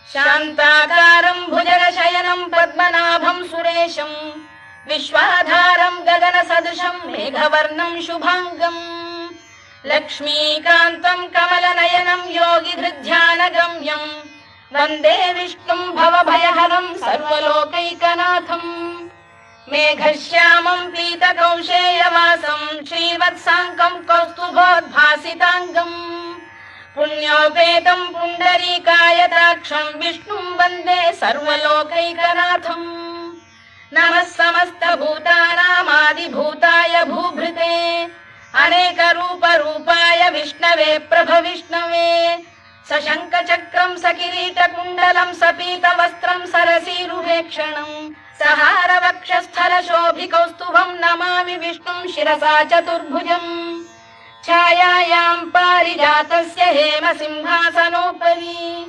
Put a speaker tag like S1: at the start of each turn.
S1: శాంతాకారం భుజగశయనం పద్మనాభం సురేశం విశ్వాధారం గగన సదృశం మేఘవర్ణం శుభాంగం లక్ష్మీకాంతం కమలనయనం యోగి హృద్ధ్యానగమ్యం వందే విష్ణుం భవభయహరం సర్వలోకైకనాథం మేఘశ్యామం పీతకౌశేయవాసం శ్రీవత్సాంకం కౌస్తుభోద్భాసితాంగం పుణ్యోపేతం పుండరీకాయతాక్షం విష్ణుం వందే సర్వలోకైకనాథం నమః సమస్తభూతానామాదిభూతాయ భూభృతే అనేక రూప రూపాయ విష్ణవే ప్రభ విష్ణవే సశంఖ చక్రం సకిరీట కుండలం సపీత వస్త్రం సరసీరుహేక్షణం సహార వక్షస్థల శోభి కౌస్తుభం నమామి విష్ణుం శిరసా చతుర్భుజం ఛాయాయాం పారిజాతస్య హేమ సింహాసనోపరి